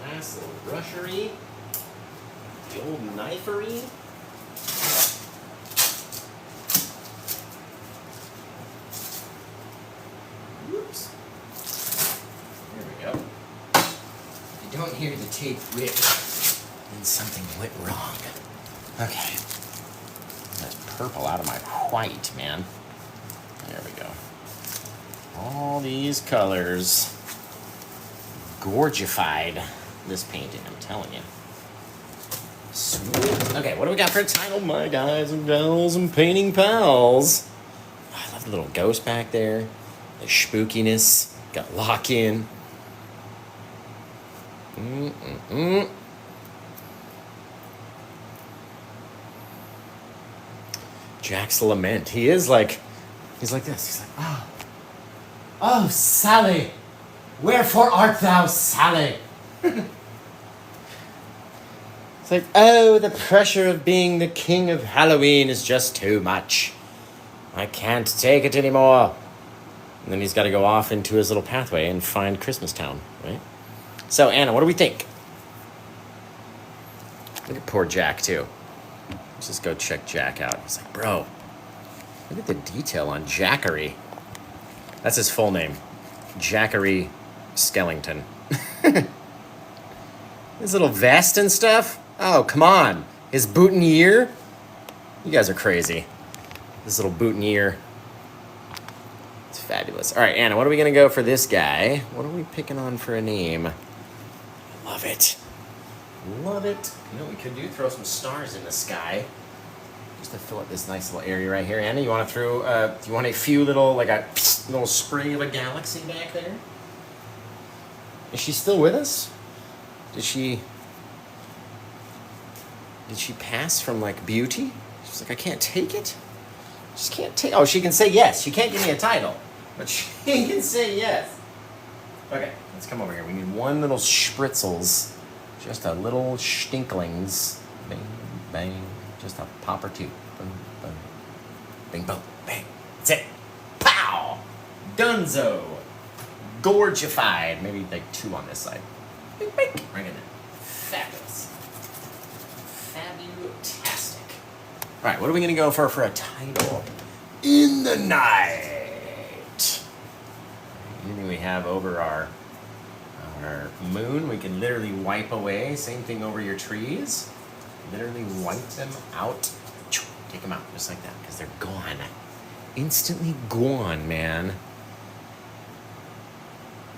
last little brushery. The old knifery. Whoops. There we go. If you don't hear the tape rip, then something went wrong. Okay. That's purple out of my white, man. There we go. All these colors gorgified this painting, I'm telling you. Sweet. Okay, what do we got for a title, my guys and gals and painting pals? I love the little ghost back there. The spookiness. Got lock in. Jack's lament. He's like this. He's like, oh, Sally, wherefore art thou, Sally? It's like, oh, the pressure of being the king of Halloween is just too much. I can't take it anymore. And then he's got to go off into his little pathway and find Christmas Town, right? So, Anna, what do we think? Look at poor Jack, too. Let's just go check Jack out. He's like, bro, look at the detail on Jackery. That's his full name. Jackery Skellington. His little vest and stuff. Oh, come on. His boutonniere. You guys are crazy. This little boutonniere. It's fabulous. All right, Anna, what are we going to go for this guy? What are we picking on for a name? Love it. Love it. You know what we could do? Throw some stars in the sky. Just to fill up this nice little area right here. Anna, you want to throw, do you want a few little, like a little spray of a galaxy back there? Is she still with us? Did she pass from, like, beauty? She's like, I can't take it? She can't take, oh, she can say yes. She can't give me a title, but she can say yes. Okay, let's come over here. We need one little spritzels. Just a little stinklings. Bang, bang. Just a pop or two. Boom, boom. Bing, boom, bang. That's it. Pow! Dunzo. Gorgified. Maybe like two on this side. Bing, bing. Right in there. Fabulous. Fabutastic. All right, what are we going to go for a title? In the night. Anything we have over our moon, we can literally wipe away. Same thing over your trees. Literally wipe them out. Take them out just like that because they're gone. Instantly gone, man.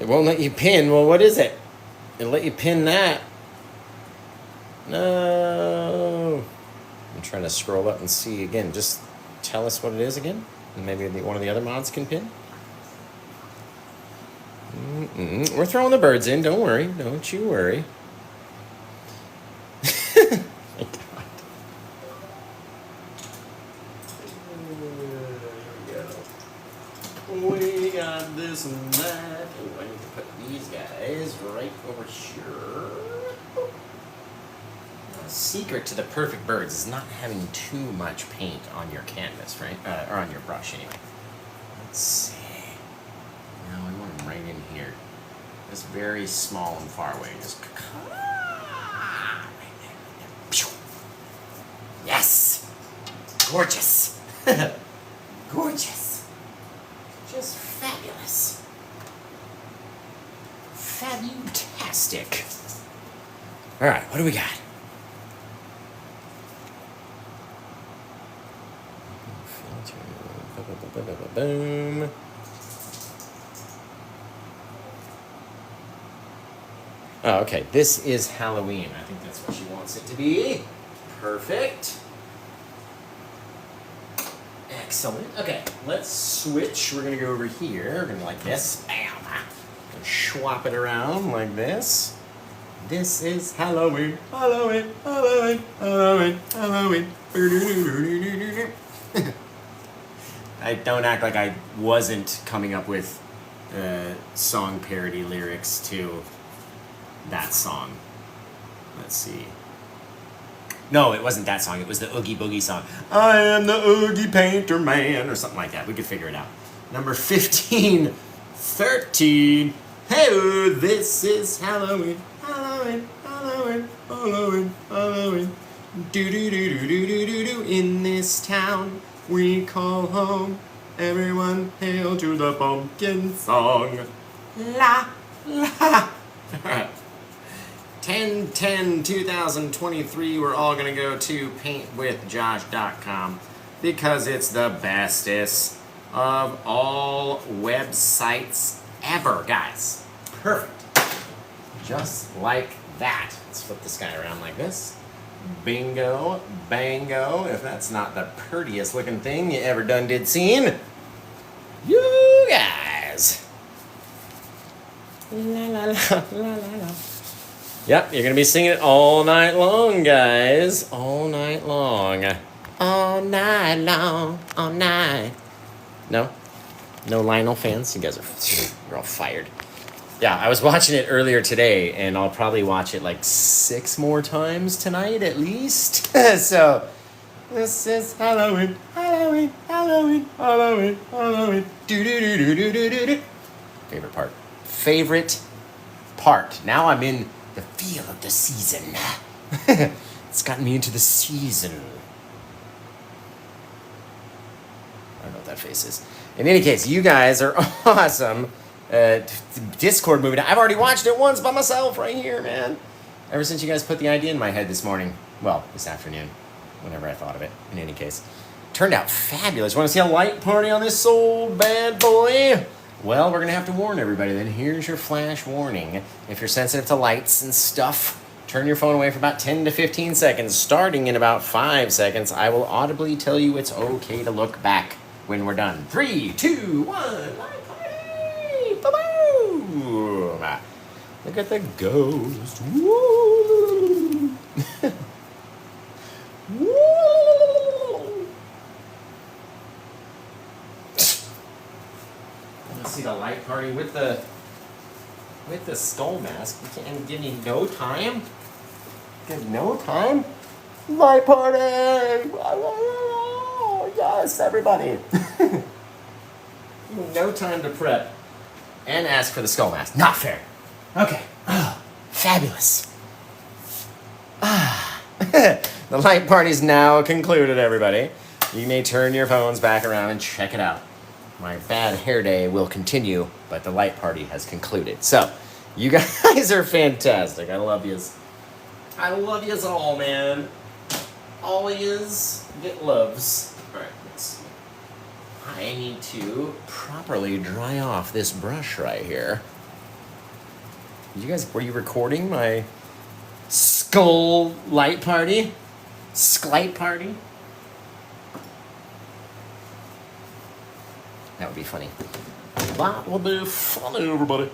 It won't let you pin. Well, what is it? It'll let you pin that. No. I'm trying to scroll up and see again. Just tell us what it is again. And maybe one of the other mods can pin. We're throwing the birds in. Don't worry. Don't you worry. We got this and that. Oh, I need to put these guys right over here. The secret to the perfect birds is not having too much paint on your canvas, right? Or on your brush, anyway. Let's see. No, I want them right in here. Just very small and far away. Just right there. Yes! Gorgeous! Gorgeous! Just fabulous. Fabutastic. All right, what do we got? Boom. Oh, okay. This is Halloween. I think that's what she wants it to be. Perfect. Excellent. Okay, let's switch. We're going to go over here. We're going to like this. Bam. And swap it around like this. This is Halloween. Halloween. Halloween. Halloween. Halloween. I don't act like I wasn't coming up with song parody lyrics to that song. Let's see. No, it wasn't that song. It was the Oogie Boogie song. I am the Oogie Painter Man, or something like that. We could figure it out. Number 15, 13. Hey, this is Halloween. Halloween, Halloween, Halloween, Halloween. Do do do do do do do do. In this town we call home. Everyone hail to the pumpkin song. La la. 10/10/2023, we're all going to go to PaintWithJosh.com because it's the bestest of all websites ever, guys. Perfect. Just like that. Let's flip this guy around like this. Bingo, bango. If that's not the prettiest looking thing you ever done did seen. You guys. La la la la la la. Yep, you're going to be singing it all night long, guys. All night long. All night long. All night. No? No Lionel fans? You guys are you're all fired. Yeah, I was watching it earlier today, and I'll probably watch it like 6 more times tonight at least. So, this is Halloween, Halloween, Halloween, Halloween, Halloween. Do do do do do do do do. Favorite part. Favorite part. Now I'm in the feel of the season. It's gotten me into the season. I don't know what that face is. In any case, you guys are awesome. Discord movie. I've already watched it once by myself right here, man. Ever since you guys put the idea in my head this morning. Well, this afternoon. Whenever I thought of it. In any case. Turned out fabulous. Want to see a light party on this old bad boy? Well, we're going to have to warn everybody then. Here's your flash warning. If you're sensitive to lights and stuff, turn your phone away for about 10 to 15 seconds. Starting in about 5 seconds, I will audibly tell you it's okay to look back when we're done. 3, 2, 1, light party! Ba-boom! Look at the ghost. Woo! Woo! Let's see the light party with the skull mask. You can't give me no time. Give no time. Light party! Yes, everybody. No time to prep and ask for the skull mask. Not fair. Okay. Oh, fabulous. The light party's now concluded, everybody. You may turn your phones back around and check it out. My bad hair day will continue, but the light party has concluded. So, you guys are fantastic. I love yous. I love yous all, man. All yous get loves. All right, let's see. I need to properly dry off this brush right here. You guys, were you recording my skull light party? Sklight party? That would be funny. That would be funny, everybody.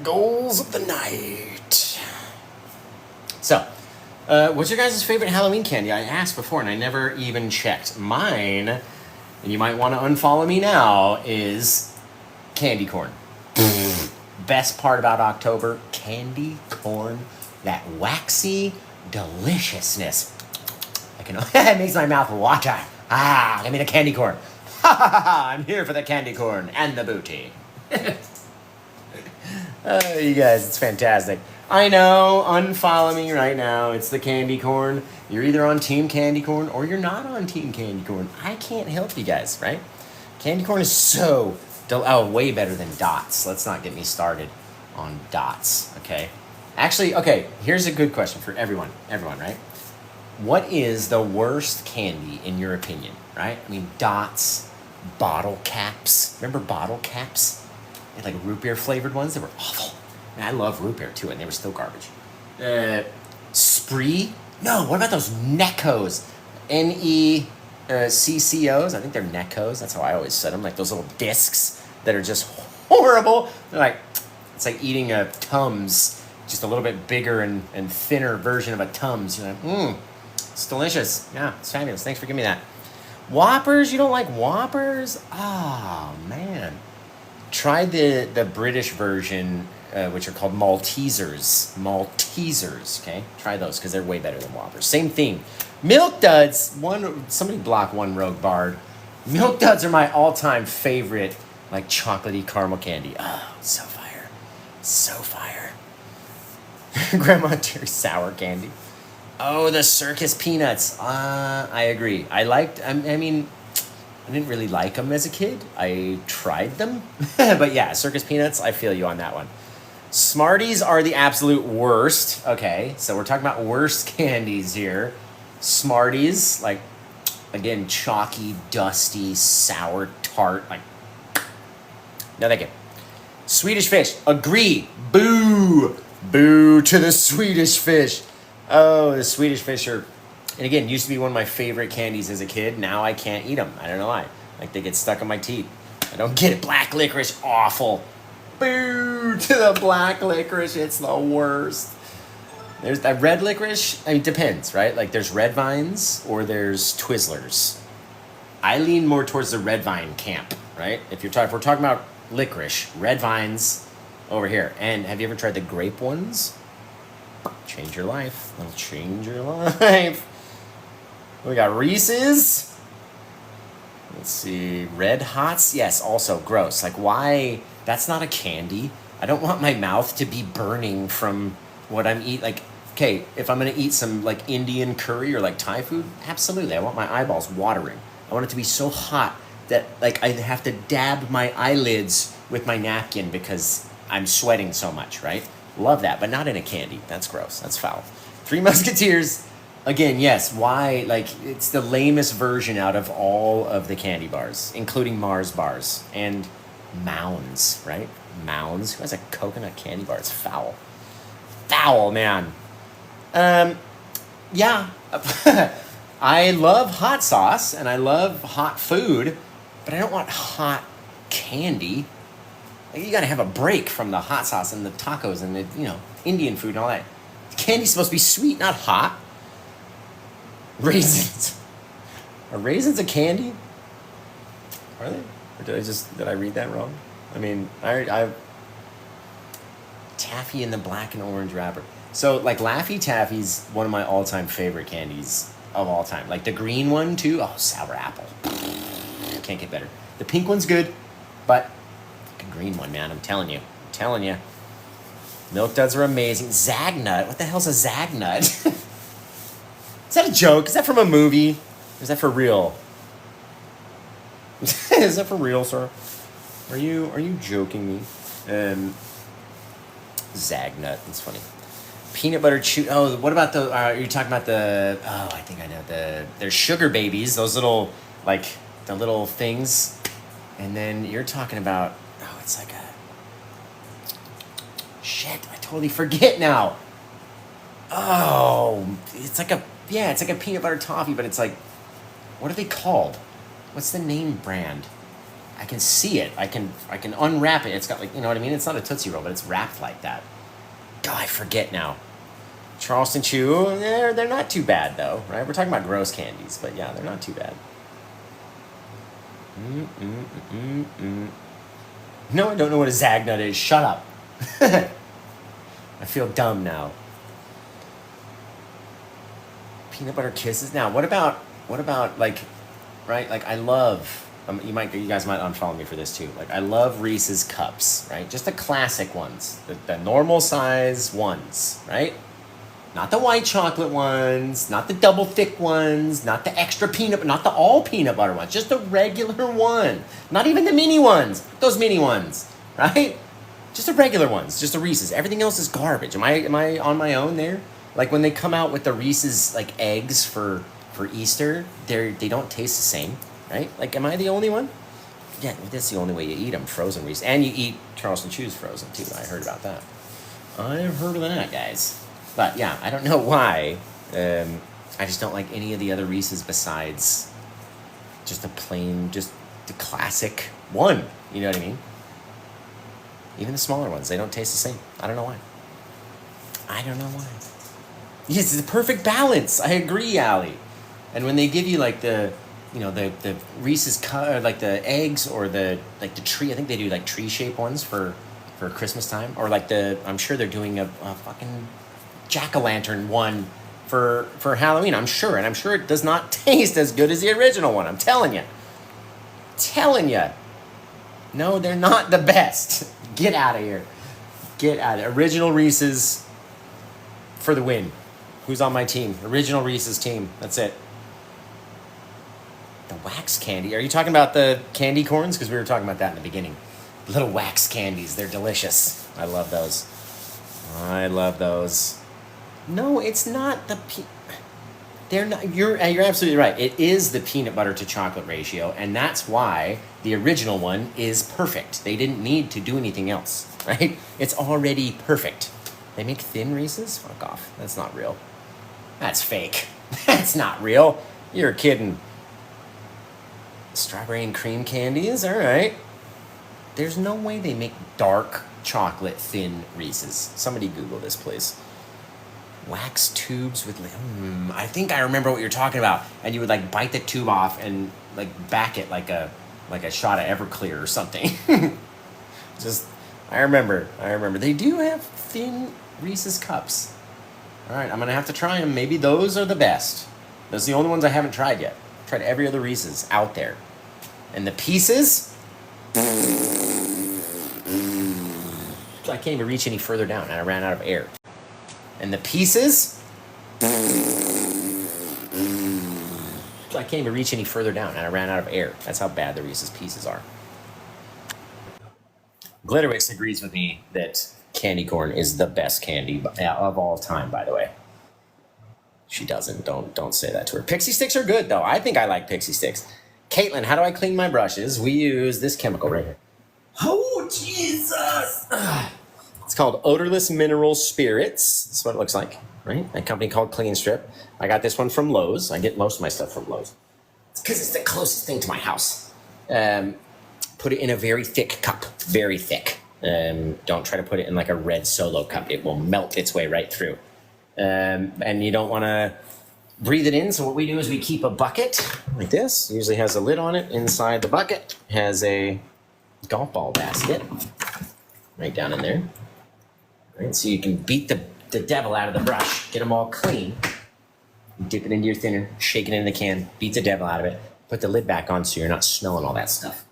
Goals of the night. So, what's your guys' favorite Halloween candy? I asked before and I never even checked. Mine, and you might want to unfollow me now, is candy corn. Best part about October, candy corn. That waxy deliciousness. It makes my mouth water. Give me the candy corn. I'm here for the candy corn and the booty. You guys, it's fantastic. I know, unfollow me right now. It's the candy corn. You're either on Team Candy Corn or you're not on Team Candy Corn. I can't help you guys, right? Candy corn is so way better than dots. Let's not get me started on dots, okay? Actually, okay, here's a good question for everyone, right? What is the worst candy in your opinion, right? I mean, dots, bottle caps. Remember bottle caps? They had like root beer flavored ones. They were awful. Man, I love root beer too, and they were still garbage. Spree? No, what about those Neccos? Neccos? I think they're Neccos. That's how I always said them. Like those little discs that are just horrible. They're like, it's like eating a Tums, just a little bit bigger and thinner version of a Tums. You're like, it's delicious. Yeah, it's fabulous. Thanks for giving me that. Whoppers? You don't like Whoppers? Oh, man. Try the British version, which are called Maltesers. Maltesers, okay? Try those, because they're way better than Whoppers. Same thing. Milk Duds. Somebody block one rogue bard. Milk Duds are my all-time favorite, like, chocolatey caramel candy. Oh, so fire. So fire. Grandma Terry sour candy. Oh, the circus peanuts. I agree. I mean, I didn't really like them as a kid. I tried them. But yeah, circus peanuts, I feel you on that one. Smarties are the absolute worst. Okay, so we're talking about worst candies here. Smarties, like, again, chalky, dusty, sour, tart. Like, no, thank you. Swedish Fish, agree. Boo. Boo to the Swedish Fish. Oh, the Swedish Fish are, and again, used to be one of my favorite candies as a kid. Now I can't eat them. I don't know why. Like, they get stuck in my teeth. I don't get it. Black licorice, awful. Boo to the black licorice. It's the worst. There's that red licorice. I mean, it depends, right? Like, there's red vines or there's Twizzlers. I lean more towards the red vine camp, right? If we're talking about licorice, red vines, over here. And have you ever tried the grape ones? Change your life. They'll change your life. We got Reese's. Let's see. Red Hots. Yes, also gross. Like, why? That's not a candy. I don't want my mouth to be burning from what I'm eating. Like, okay, if I'm going to eat some, like, Indian curry or, like, Thai food, absolutely. I want my eyeballs watering. I want it to be so hot that, like, I have to dab my eyelids with my napkin because I'm sweating so much, right? Love that, but not in a candy. That's gross. That's foul. Three Musketeers. Again, yes, why? Like, it's the lamest version out of all of the candy bars, including Mars bars and Mounds, right? Mounds. Who has a coconut candy bar? It's foul. Foul, man. Yeah. I love hot sauce and I love hot food, but I don't want hot candy. Like, you gotta have a break from the hot sauce and the tacos and the, Indian food and all that. Candy's supposed to be sweet, not hot. Raisins. Are raisins a candy? Are they? Or did I read that wrong? I mean, I Taffy in the black and orange wrapper. So, like, Laffy Taffy's one of my all-time favorite candies of all time. Like, the green one, too. Oh, sour apple. Can't get better. The pink one's good, but the green one, man, I'm telling you. Milk Duds are amazing. Zagnut. What the hell's a Zagnut? Is that a joke? Is that from a movie? Or is that for real? Is that for real, sir? Are you joking me? Zagnut. That's funny. Peanut butter chew. Oh, what about the? You're talking about the? Oh, I think I know They're sugar babies. Those little, like, the little things. And then you're talking about. Oh, it's like a. Shit! I totally forget now. Oh, it's like a peanut butter toffee, but it's like, what are they called? What's the name brand? I can see it. I can unwrap it. It's got, like, you know what I mean? It's not a Tootsie Roll, but it's wrapped like that. God, I forget now. Charleston Chew, they're not too bad, though, right? We're talking about gross candies, but yeah, they're not too bad. No, I don't know what a Zagnut is. Shut up. I feel dumb now. Peanut butter kisses. Now, what about like, right? Like, I love. You guys might unfollow me for this too. Like, I love Reese's cups, right? Just the classic ones, the normal size ones, right? Not the white chocolate ones, not the double thick ones, not the extra peanut, not the all peanut butter ones, just the regular one. Not even the mini ones, those mini ones, right? Just the regular ones, just the Reese's. Everything else is garbage. Am I on my own there? Like, when they come out with the Reese's, like, eggs for Easter, they don't taste the same, right? Like, am I the only one? Yeah, that's the only way you eat them, frozen Reese's. And you eat Charleston Chews frozen, too. I heard about that. I've heard of that, guys. But, yeah, I don't know why. I just don't like any of the other Reese's besides just the classic one. You know what I mean? Even the smaller ones, they don't taste the same. I don't know why. Yes, it's the perfect balance. I agree, Allie. And when they give you, like, the Reese's like the eggs or the tree, I think they do, like, tree shaped ones for Christmas time, or like I'm sure they're doing a fucking jack-o'-lantern one for Halloween. I'm sure it does not taste as good as the original one. I'm telling you. No, they're not the best. Get out of here. Original Reese's for the win. Who's on my team? Original Reese's team. That's it. The wax candy. Are you talking about the candy corns? Because we were talking about that in the beginning. Little wax candies. They're delicious. I love those. No, it's not the They're not. You're absolutely right. It is the peanut butter to chocolate ratio, and that's why the original one is perfect. They didn't need to do anything else, right? It's already perfect. They make thin Reese's? Fuck off. That's not real. That's fake. That's not real. You're kidding. Strawberry and cream candies? All right. There's no way they make dark chocolate thin Reese's. Somebody Google this, please. Wax tubes with... I think I remember what you're talking about. And you would, like, bite the tube off and, like, back it like a shot of Everclear or something. Just I remember. They do have thin Reese's cups. All right, I'm gonna have to try them. Maybe those are the best. Those are the only ones I haven't tried yet. I've tried every other Reese's out there. And the pieces, I can't even reach any further down, and I ran out of air. And the pieces, I can't even reach any further down, and I ran out of air. That's how bad the Reese's Pieces are. Glitterwix agrees with me that candy corn is the best candy of all time, by the way. She doesn't. Don't say that to her. Pixie sticks are good, though. I think I like pixie sticks. Caitlin, how do I clean my brushes? We use this chemical right here. Oh, Jesus! It's called odorless mineral spirits. That's what it looks like, right? A company called Clean Strip. I got this one from Lowe's. I get most of my stuff from Lowe's. It's because it's the closest thing to my house. Put it in a very thick cup. Very thick. Don't try to put it in like a red Solo cup. It will melt its way right through. And you don't want to breathe it in. So what we do is we keep a bucket like this. It usually has a lid on it. Inside the bucket has a golf ball basket right down in there. Right, so you can beat the devil out of the brush, get them all clean. Dip it into your thinner, shake it in the can, beat the devil out of it. Put the lid back on so you're not smelling all that stuff.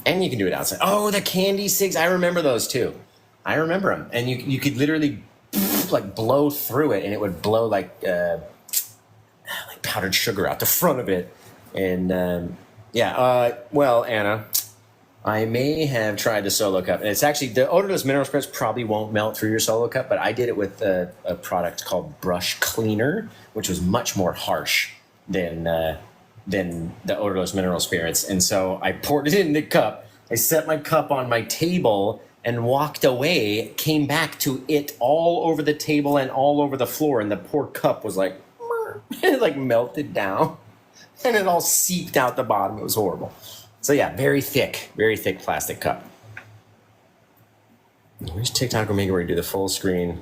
And you can do it outside. Oh, the candy cigs. I remember those too. I remember them. And you could literally like blow through it and it would blow like powdered sugar out the front of it. And well, Anna, I may have tried the Solo Cup. And it's actually, the odorless mineral spirits probably won't melt through your Solo Cup, but I did it with a product called Brush Cleaner, which was much more harsh than the odorless mineral spirits. And so I poured it in the cup. I set my cup on my table and walked away, came back to it all over the table and all over the floor. And the poor cup was like, it like melted down and it all seeped out the bottom. It was horrible. So yeah, very thick plastic cup. Wish TikTok would make it where you do the full screen,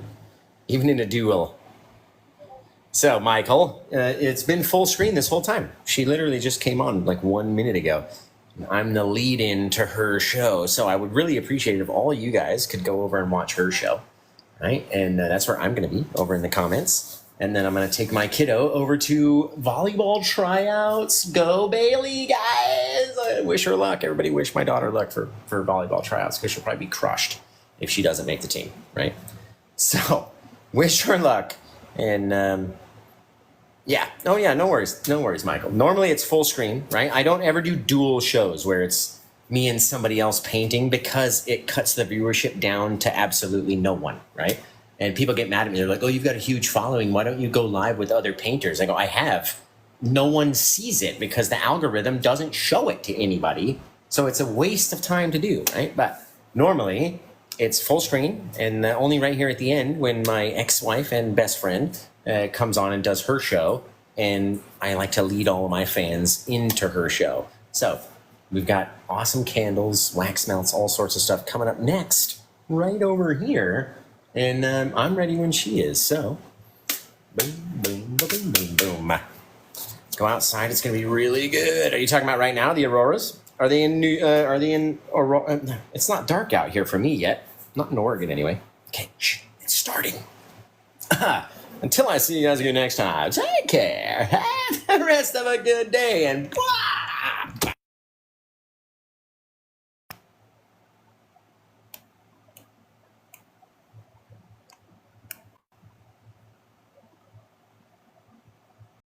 even in a duel. So, Michael, it's been full screen this whole time. She literally just came on like 1 minute ago. I'm the lead-in to her show, so I would really appreciate it if all you guys could go over and watch her show, right? And that's where I'm going to be, over in the comments. And then I'm going to take my kiddo over to volleyball tryouts. Go Bailey, guys! I wish her luck. Everybody wish my daughter luck for volleyball tryouts, because she'll probably be crushed if she doesn't make the team, right? So, wish her luck. And yeah. Oh, yeah. No worries, Michael. Normally it's full screen, right? I don't ever do dual shows where it's me and somebody else painting because it cuts the viewership down to absolutely no one, right? And people get mad at me. They're like, oh, you've got a huge following. Why don't you go live with other painters? I go, I have. No one sees it because the algorithm doesn't show it to anybody. So it's a waste of time to do, right? But normally it's full screen, and only right here at the end when my ex-wife and best friend comes on and does her show, and I like to lead all of my fans into her show. So we've got awesome candles, wax melts, all sorts of stuff coming up next, right over here, and I'm ready when she is. So boom, boom, boom, boom, boom. Let's go outside. It's gonna be really good. Are you talking about right now the auroras? Are they in Aurora? It's not dark out here for me yet. Not in Oregon anyway. Okay, shh, it's starting. Until I see you guys again next time, take care. Have the rest of a good day, and bye.